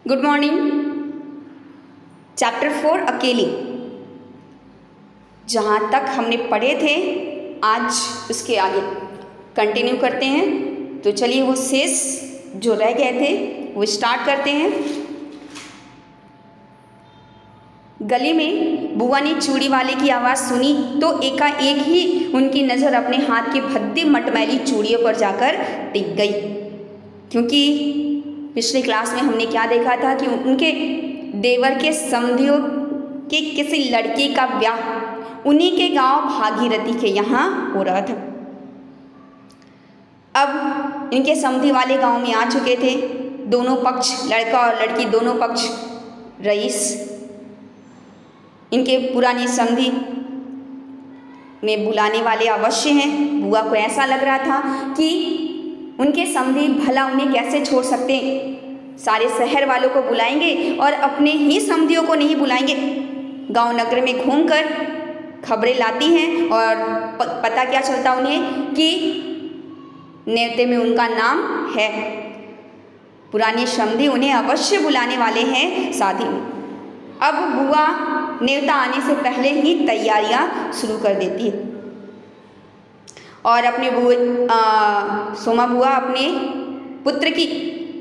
Good morning. Chapter 4 अकेली, जहाँ तक हमने पढ़े थे आज उसके आगे कंटिन्यू करते हैं। तो चलिए वो शेष जो रह गए थे वो स्टार्ट करते हैं। गली में बुआ ने चूड़ी वाले की आवाज़ सुनी तो एकाएक ही उनकी नज़र अपने हाथ की भद्दी मटमैली चूड़ियों पर जाकर टिक गई, क्योंकि पिछले क्लास में हमने क्या देखा था कि उनके देवर के समधियों के किसी लड़की का ब्याह उन्हीं के गांव भागीरथी के यहाँ हो रहा था। अब इनके समधी वाले गांव में आ चुके थे। दोनों पक्ष, लड़का और लड़की दोनों पक्ष, रईस इनके पुरानी समधी में बुलाने वाले अवश्य हैं। बुआ को ऐसा लग रहा था कि उनके समधी भला उन्हें कैसे छोड़ सकते हैं, सारे शहर वालों को बुलाएंगे और अपने ही समधियों को नहीं बुलाएंगे। गांव नगर में घूमकर खबरें लाती हैं और पता क्या चलता उन्हें कि नेवते में उनका नाम है। पुराने समधी उन्हें अवश्य बुलाने वाले हैं शादी में। अब बुआ नेवता आने से पहले ही तैयारियां शुरू कर देती है और अपने सोमा बुआ अपने पुत्र की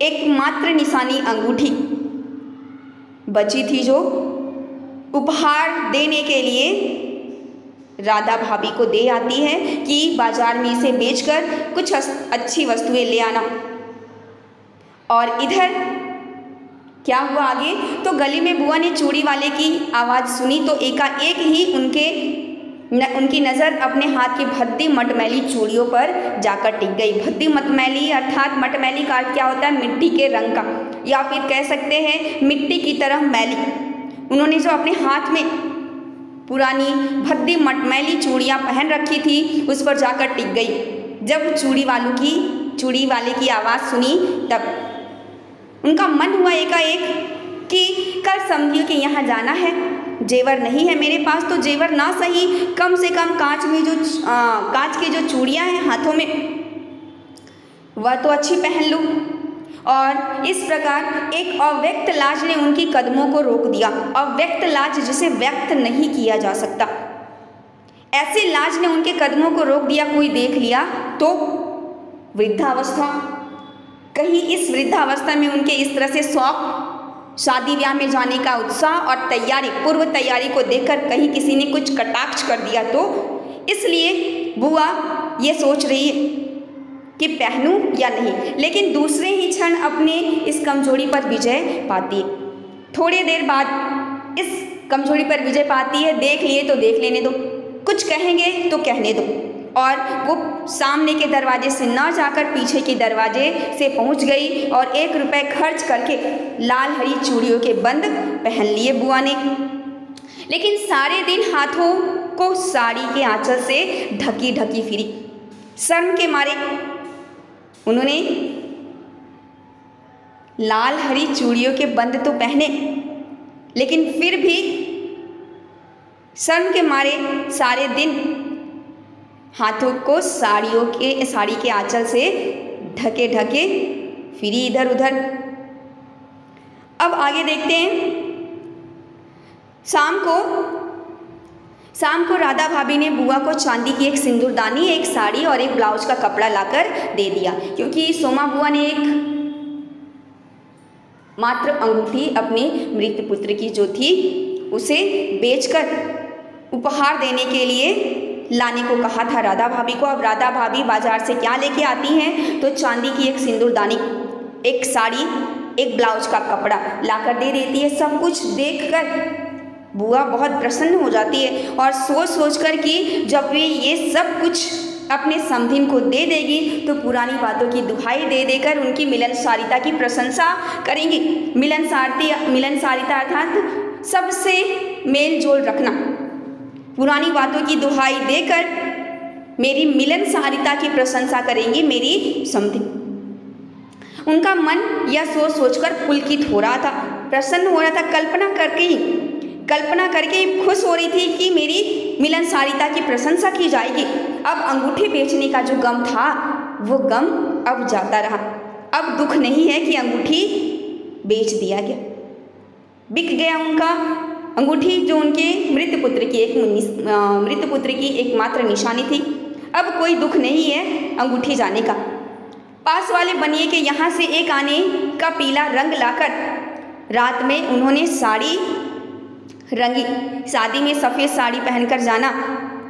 एकमात्र निशानी अंगूठी बची थी जो उपहार देने के लिए राधा भाभी को दे आती है कि बाजार में इसे बेचकर कुछ अच्छी वस्तुएं ले आना। और इधर क्या हुआ आगे, तो गली में बुआ ने चूड़ी वाले की आवाज़ सुनी तो एकाएक ही उनकी नज़र अपने हाथ की भद्दी मटमैली चूड़ियों पर जाकर टिक गई। भद्दी मटमैली अर्थात मटमैली का अर्थ क्या होता है, मिट्टी के रंग का, या फिर कह सकते हैं मिट्टी की तरह मैली। उन्होंने जो अपने हाथ में पुरानी भद्दी मटमैली चूड़ियाँ पहन रखी थी उस पर जाकर टिक गई। जब चूड़ी वाले की आवाज़ सुनी तब उनका मन हुआ एकाएक कि कल समधियों के यहाँ जाना है, जेवर नहीं है मेरे पास, तो जेवर ना सही कम से कम कांच की जो चूड़ियाँ हैं हाथों में वह तो अच्छी पहन लूँ। और इस प्रकार एक अव्यक्त लाज ने उनकी कदमों को रोक दिया। अव्यक्त लाज जिसे व्यक्त नहीं किया जा सकता, ऐसे लाज ने उनके कदमों को रोक दिया। कोई देख लिया तो वृद्धावस्था, कहीं इस वृद्धावस्था में उनके इस तरह से शौक, शादी ब्याह में जाने का उत्साह और तैयारी, पूर्व तैयारी को देखकर कहीं किसी ने कुछ कटाक्ष कर दिया तो इसलिए बुआ ये सोच रही है कि पहनूं या नहीं, लेकिन दूसरे ही क्षण अपने इस कमजोरी पर विजय पाती है। थोड़ी देर बाद इस कमजोरी पर विजय पाती है। देख लिए तो देख लेने दो, कुछ कहेंगे तो कहने दो। और वो सामने के दरवाजे से न जाकर पीछे के दरवाजे से पहुंच गई और 1 रुपये खर्च करके लाल हरी चूड़ियों के बंद पहन लिए बुआ ने। लेकिन सारे दिन हाथों को साड़ी के आंचल से ढकी ढकी फिरी। शर्म के मारे उन्होंने लाल हरी चूड़ियों के बंद तो पहने, लेकिन फिर भी शर्म के मारे सारे दिन हाथों को साड़ी के आंचल से ढके ढके फिरी इधर उधर। अब आगे देखते हैं। शाम को राधा भाभी ने बुआ को चांदी की एक सिंदूरदानी, एक साड़ी और एक ब्लाउज का कपड़ा लाकर दे दिया, क्योंकि सोमा बुआ ने एक मात्र अंगूठी अपने मृत पुत्र की जो थी उसे बेचकर उपहार देने के लिए लाने को कहा था राधा भाभी को। अब राधा भाभी बाजार से क्या लेके आती हैं, तो चांदी की एक सिंदूरदानी, एक साड़ी, एक ब्लाउज का कपड़ा लाकर दे देती है। सब कुछ देखकर बुआ बहुत प्रसन्न हो जाती है और सोच कर कि जब वे ये सब कुछ अपने समधिन को दे देगी तो पुरानी बातों की दुहाई दे देकर उनकी मिलनसारिता की प्रशंसा करेंगी। मिलनसारिता अर्थात सबसे मेल जोल रखना। पुरानी बातों की दुहाई देकर मेरी मिलनसारिता की प्रशंसा करेंगी मेरी समधी। उनका मन यह सोचकर पुलकित हो रहा था, प्रसन्न हो रहा था। कल्पना करके ही खुश हो रही थी कि मेरी मिलनसारिता की प्रशंसा की जाएगी। अब अंगूठी बेचने का जो गम था वो गम अब जाता रहा। अब दुख नहीं है कि अंगूठी बेच दिया गया, बिक गया उनका अंगूठी जो उनके मृत पुत्र की एकमात्र निशानी थी। अब कोई दुख नहीं है अंगूठी जाने का। पास वाले बनिए के यहाँ से एक आने का पीला रंग लाकर रात में उन्होंने साड़ी रंगी। शादी में सफ़ेद साड़ी पहनकर जाना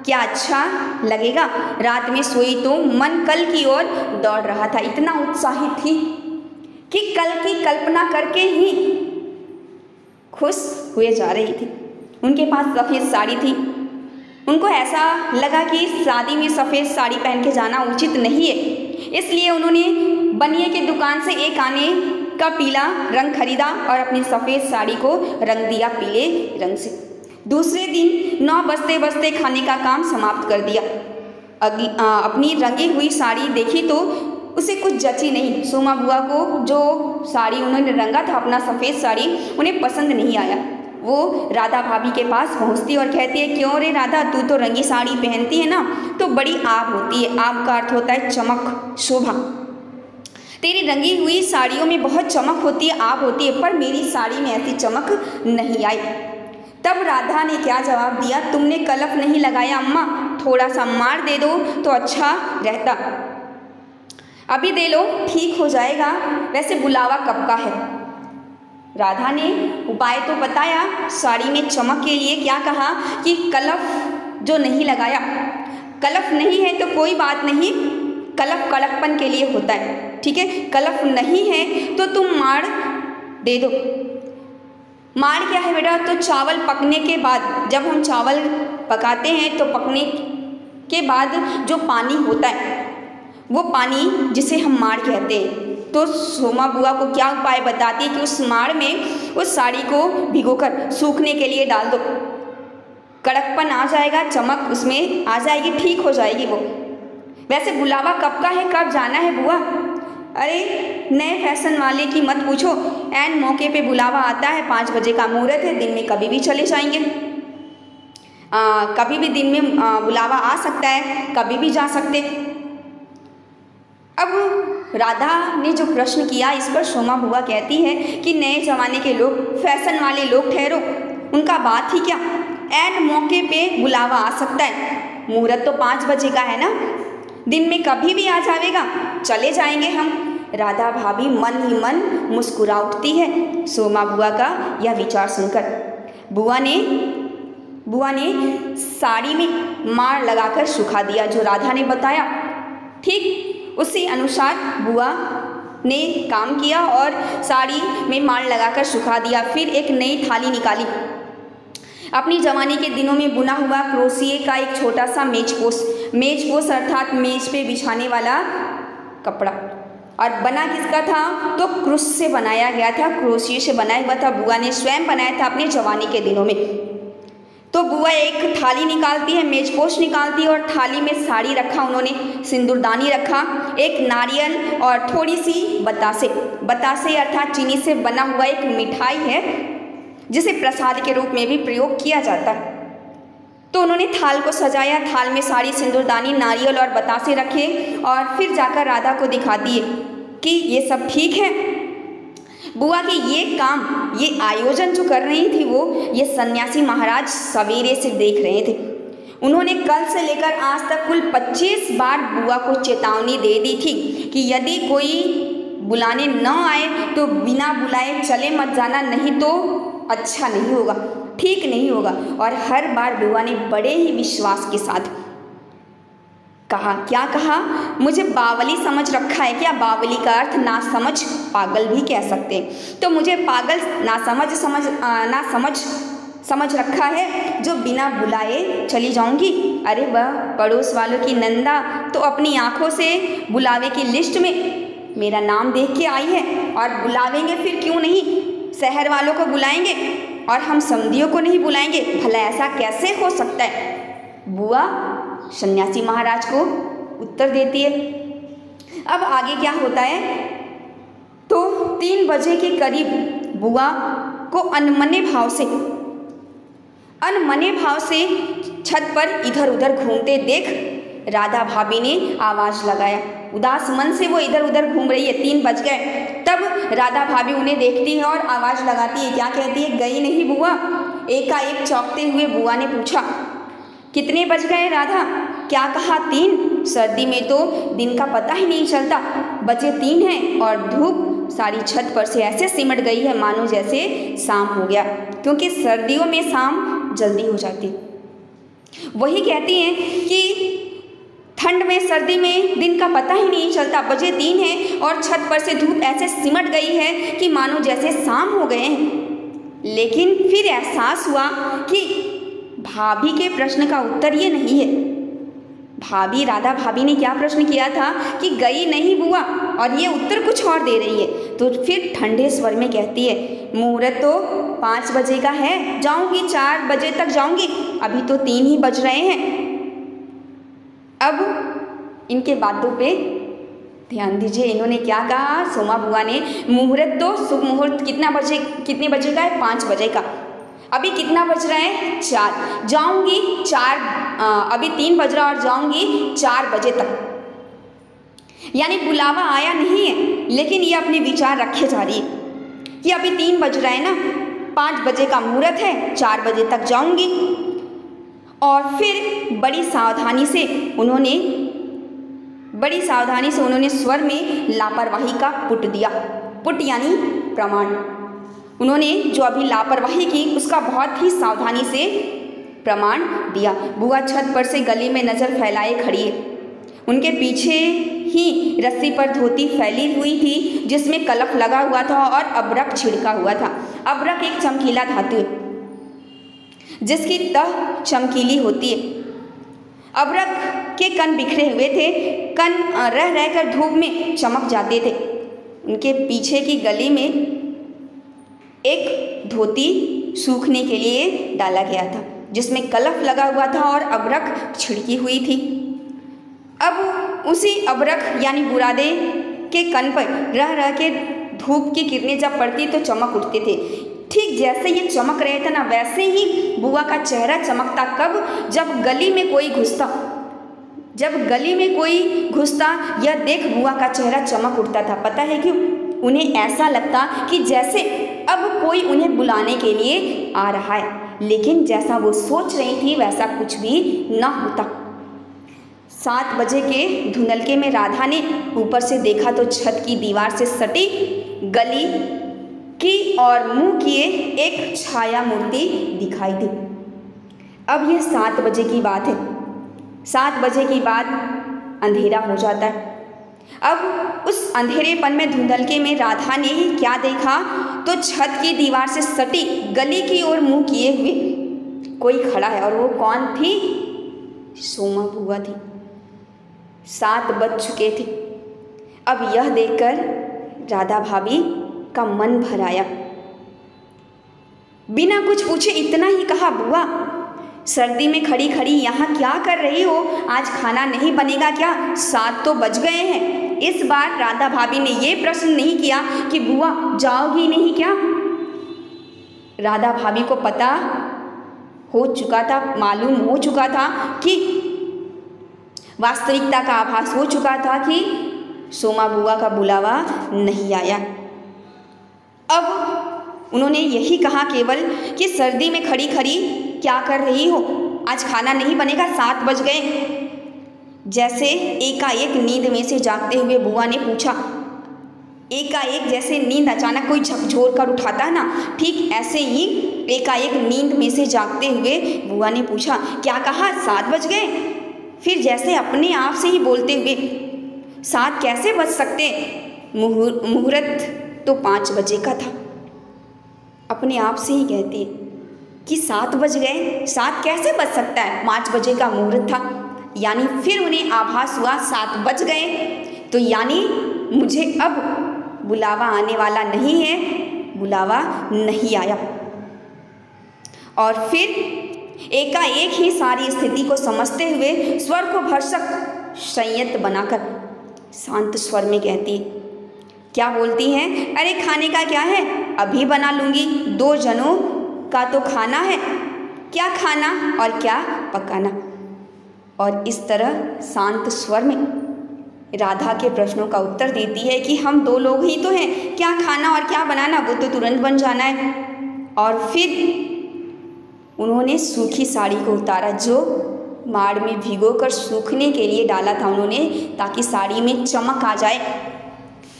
क्या अच्छा लगेगा। रात में सोई तो मन कल की ओर दौड़ रहा था। इतना उत्साहित थी कि कल की कल्पना करके ही खुश हुए जा रही थी। उनके पास सफ़ेद साड़ी थी। उनको ऐसा लगा कि शादी में सफ़ेद साड़ी पहन के जाना उचित नहीं है, इसलिए उन्होंने बनिए के दुकान से एक आने का पीला रंग खरीदा और अपनी सफ़ेद साड़ी को रंग दिया पीले रंग से। दूसरे दिन 9 बजते बजते खाने का काम समाप्त कर दिया। अपनी रंगी हुई साड़ी देखी तो उसे कुछ जची नहीं। सोमा बुआ को जो साड़ी उन्होंने रंगा था, अपना सफ़ेद साड़ी, उन्हें पसंद नहीं आया। वो राधा भाभी के पास पहुंचती और कहती है, क्यों रे राधा, तू तो रंगी साड़ी पहनती है ना, तो बड़ी आब होती है। आब का अर्थ होता है चमक, शोभा। तेरी रंगी हुई साड़ियों में बहुत चमक होती है, आब होती है, पर मेरी साड़ी में ऐसी चमक नहीं आई। तब राधा ने क्या जवाब दिया, तुमने कलफ नहीं लगाया अम्मा, थोड़ा सा मार दे दो तो अच्छा रहता। अभी दे लो, ठीक हो जाएगा। वैसे बुलावा कब का है। राधा ने उपाय तो बताया, साड़ी में चमक के लिए क्या कहा कि कलफ जो नहीं लगाया, कलफ नहीं है तो कोई बात नहीं, कलफ कड़कपन के लिए होता है, ठीक है। कलफ नहीं है तो तुम माड़ दे दो। माड़ क्या है बेटा, तो चावल पकने के बाद, जब हम चावल पकाते हैं तो पकने के बाद जो पानी होता है वो पानी जिसे हम माड़ कहते हैं। तो सोमा बुआ को क्या उपाय बताती है कि उस माड़ में उस साड़ी को भिगोकर सूखने के लिए डाल दो, कड़कपन आ जाएगा, चमक उसमें आ जाएगी, ठीक हो जाएगी वो। वैसे बुलावा कब का है, कब जाना है बुआ? अरे नए फैशन वाले की मत पूछो, एन मौके पे बुलावा आता है। 5 बजे का मुहूर्त है, दिन में कभी भी चले जाएंगे। कभी भी दिन में बुलावा आ सकता है, कभी भी जा सकते। अब राधा ने जो प्रश्न किया, इस पर सोमा बुआ कहती है कि नए ज़माने के लोग, फैशन वाले लोग, ठहरो, उनका बात ही क्या, एन मौके पे बुलावा आ सकता है। मुहूर्त तो 5 बजे का है ना, दिन में कभी भी आ जाएगा, चले जाएंगे हम। राधा भाभी मन ही मन मुस्कुरा उठती है सोमा बुआ का यह विचार सुनकर। बुआ ने साड़ी में मार लगाकर सुखा दिया, जो राधा ने बताया ठीक उसी अनुसार बुआ ने काम किया और साड़ी में मार लगाकर सुखा दिया। फिर एक नई थाली निकाली, अपनी जवानी के दिनों में बुना हुआ क्रोशिये का एक छोटा सा मेजपोश अर्थात मेज पे बिछाने वाला कपड़ा। और बना किसका था, तो क्रूस से बनाया गया था, क्रोशिये से बनाया हुआ था। बुआ ने स्वयं बनाया था अपनी जवानी के दिनों में। तो बुआ एक थाली निकालती है, मेजपोश निकालती है और थाली में साड़ी रखा, उन्होंने सिंदूरदानी रखा, एक नारियल और थोड़ी सी बतासे अर्थात चीनी से बना हुआ एक मिठाई है जिसे प्रसाद के रूप में भी प्रयोग किया जाता है। तो उन्होंने थाल को सजाया, थाल में साड़ी, सिंदूरदानी, नारियल और बतासे रखे और फिर जाकर राधा को दिखाती है कि ये सब ठीक है। बुआ के ये काम, ये आयोजन जो कर रही थी वो ये सन्यासी महाराज सवेरे से देख रहे थे। उन्होंने कल से लेकर आज तक कुल 25 बार बुआ को चेतावनी दे दी थी कि यदि कोई बुलाने न आए तो बिना बुलाए चले मत जाना, नहीं तो अच्छा नहीं होगा, ठीक नहीं होगा। और हर बार बुआ ने बड़े ही विश्वास के साथ कहा, क्या कहा, मुझे बावली समझ रखा है क्या? बावली का अर्थ ना समझ, पागल भी कह सकते हैं। तो मुझे पागल ना समझ रखा है जो बिना बुलाए चली जाऊंगी। अरे वह पड़ोस वालों की नंदा तो अपनी आंखों से बुलावे की लिस्ट में मेरा नाम देख के आई है और बुलावेंगे, फिर क्यों नहीं, शहर वालों को बुलाएंगे और हम समधियों को नहीं बुलाएंगे, भला ऐसा कैसे हो सकता है? बुआ सन्यासी महाराज को उत्तर देती है। अब आगे क्या होता है, तो 3 बजे के करीब बुआ को अनमने भाव से छत पर इधर उधर घूमते देख राधा भाभी ने आवाज़ लगाया। उदास मन से वो इधर उधर घूम रही है। 3 बज गए। तब राधा भाभी उन्हें देखती है और आवाज़ लगाती है। क्या कहती है? गई नहीं बुआ? एकाएक चौंकते हुए बुआ ने पूछा, कितने बज गए राधा? क्या कहा? 3? सर्दी में तो दिन का पता ही नहीं चलता। बजे 3 हैं और धूप सारी छत पर से ऐसे सिमट गई है मानो जैसे शाम हो गया, क्योंकि सर्दियों में शाम जल्दी हो जाती। वही कहती हैं कि ठंड में सर्दी में दिन का पता ही नहीं चलता। बजे 3 हैं और छत पर से धूप ऐसे सिमट गई है कि मानो जैसे शाम हो गए हैं। लेकिन फिर एहसास हुआ कि भाभी के प्रश्न का उत्तर ये नहीं है। राधा भाभी ने क्या प्रश्न किया था कि गई नहीं बुआ, और ये उत्तर कुछ और दे रही है। तो फिर ठंडे स्वर में कहती है, मुहूर्त तो 5 बजे का है, जाऊंगी 4 बजे तक जाऊंगी, अभी तो 3 ही बज रहे हैं। अब इनके बातों पे ध्यान दीजिए, इन्होंने क्या कहा? सोमा बुआ ने, मुहूर्त तो शुभ मुहूर्त कितने बजे का है? 5 बजे का। अभी कितना बज रहा है? 4। जाऊंगी 4, अभी 3 बज रहा और जाऊंगी 4 बजे तक। यानी बुलावा आया नहीं है, लेकिन ये अपने विचार रखे जा रही है कि अभी 3 बज रहा है ना, 5 बजे का मुहूर्त है, 4 बजे तक जाऊंगी। और फिर बड़ी सावधानी से उन्होंने स्वर में लापरवाही का पुट दिया। पुट यानी प्रमाण। उन्होंने जो अभी लापरवाही की उसका बहुत ही सावधानी से प्रमाण दिया। बुआ छत पर से गली में नज़र फैलाए खड़ी है। उनके पीछे ही रस्सी पर धोती फैली हुई थी जिसमें कलफ लगा हुआ था और अबरक छिड़का हुआ था। अबरक एक चमकीला धातु है जिसकी तह चमकीली होती है। अबरक के कण बिखरे हुए थे, कण रह रहकर धूप में चमक जाते थे। उनके पीछे की गली में एक धोती सूखने के लिए डाला गया था जिसमें कलफ लगा हुआ था और अबरक छिड़की हुई थी। अब उसी अबरक यानी बुरादे के कण पर रह रह के धूप की किरणें जब पड़ती तो चमक उठते थे। ठीक जैसे ये चमक रहे थे ना, वैसे ही बुआ का चेहरा चमकता। कब? जब गली में कोई घुसता यह देख बुआ का चेहरा चमक उठता था। पता है क्यों? उन्हें ऐसा लगता कि जैसे अब कोई उन्हें बुलाने के लिए आ रहा है, लेकिन जैसा वो सोच रही थी वैसा कुछ भी न होता। 7 बजे के धुंधलके में राधा ने ऊपर से देखा तो छत की दीवार से सटी गली की और मुंह किए एक छाया मूर्ति दिखाई दी। अब ये 7 बजे की बात है। 7 बजे के बाद अंधेरा हो जाता है। अब उस अंधेरेपन में धुंधलके में राधा ने क्या देखा तो छत की दीवार से सटी गली की ओर मुंह किए हुए कोई खड़ा है। और वो कौन थी? सोमा बुआ थी। 7 बज चुके थे। अब यह देखकर राधा भाभी का मन भर आया। बिना कुछ पूछे इतना ही कहा, बुआ सर्दी में खड़ी खड़ी यहाँ क्या कर रही हो? आज खाना नहीं बनेगा क्या? 7 तो बज गए हैं। इस बार राधा भाभी ने ये प्रश्न नहीं किया कि बुआ जाओगी नहीं क्या। राधा भाभी को पता हो चुका था, मालूम हो चुका था कि वास्तविकता का आभास हो चुका था कि सोमा बुआ का बुलावा नहीं आया। अब उन्होंने यही कहा केवल कि सर्दी में खड़ी खड़ी क्या कर रही हो? आज खाना नहीं बनेगा, 7 बज गए। जैसे एकाएक नींद में से जागते हुए बुआ ने पूछा। एकाएक जैसे नींद अचानक कोई झकझोर कर उठाता है ना, ठीक ऐसे ही एकाएक नींद में से जागते हुए बुआ ने पूछा, क्या कहा? 7 बज गए। फिर जैसे अपने आप से ही बोलते हुए, 7 कैसे बज सकते? मुहूर्त तो 5 बजे का था। अपने आप से ही कहती है कि 7 बज गए, 7 कैसे बज सकता है? 5 बजे का मुहूर्त था। यानी फिर उन्हें आभास हुआ 7 बज गए, तो यानी मुझे अब बुलावा आने वाला नहीं है। बुलावा नहीं आया। और फिर एकाएक ही सारी स्थिति को समझते हुए स्वर को भरसक संयत बनाकर शांत स्वर में कहती है, क्या बोलती हैं? अरे खाने का क्या है, अभी बना लूँगी, 2 जनों का तो खाना है। क्या खाना और क्या पकाना। और इस तरह शांत स्वर में राधा के प्रश्नों का उत्तर देती है कि हम 2 लोग ही तो हैं, क्या खाना और क्या बनाना, वो तो तुरंत बन जाना है। और फिर उन्होंने सूखी साड़ी को उतारा जो माड़ में भिगोकर सूखने के लिए डाला था उन्होंने, ताकि साड़ी में चमक आ जाए।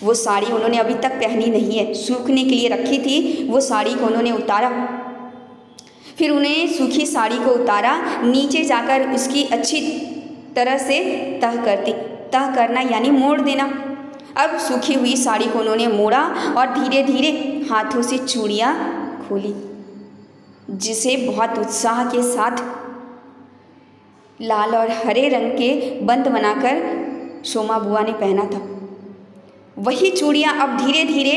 वो साड़ी उन्होंने अभी तक पहनी नहीं है, सूखने के लिए रखी थी, वो साड़ी को उन्होंने उतारा। फिर उन्हें सूखी साड़ी को उतारा, नीचे जाकर उसकी अच्छी तरह से तह करना यानी मोड़ देना। अब सूखी हुई साड़ी को उन्होंने मोड़ा और धीरे धीरे हाथों से चूड़ियाँ खोली, जिसे बहुत उत्साह के साथ लाल और हरे रंग के बंद बनाकर सोमा बुआ ने पहना था। वही चूड़ियाँ अब धीरे धीरे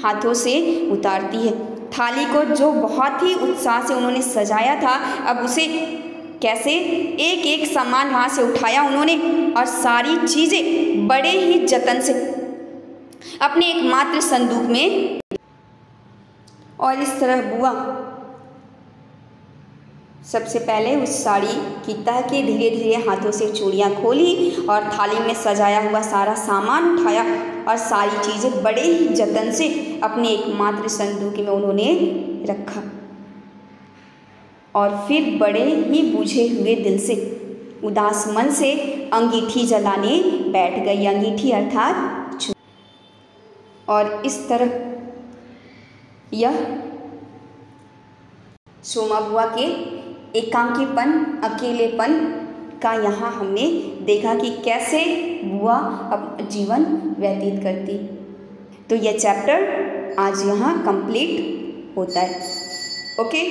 हाथों से उतारती है। थाली को जो बहुत ही उत्साह से उन्होंने सजाया था, अब उसे कैसे एक एक सामान वहाँ से उठाया उन्होंने और सारी चीज़ें बड़े ही जतन से अपने एकमात्र संदूक में। और इस तरह बुआ सबसे पहले उस साड़ी की तह के धीरे धीरे हाथों से चूड़ियाँ खोली और थाली में सजाया हुआ सारा सामान उठाया और सारी चीज़ें बड़े ही जतन से अपने एकमात्र संदूक में उन्होंने रखा। और फिर बड़े ही बुझे हुए दिल से, उदास मन से अंगीठी जलाने बैठ गई, अंगीठी अर्थात। और इस तरह यह सोमा बुआ के एकांकीपन, अकेलेपन का यहाँ हमने देखा कि कैसे बुआ अपना जीवन व्यतीत करती। तो यह चैप्टर आज यहाँ कंप्लीट होता है। ओके।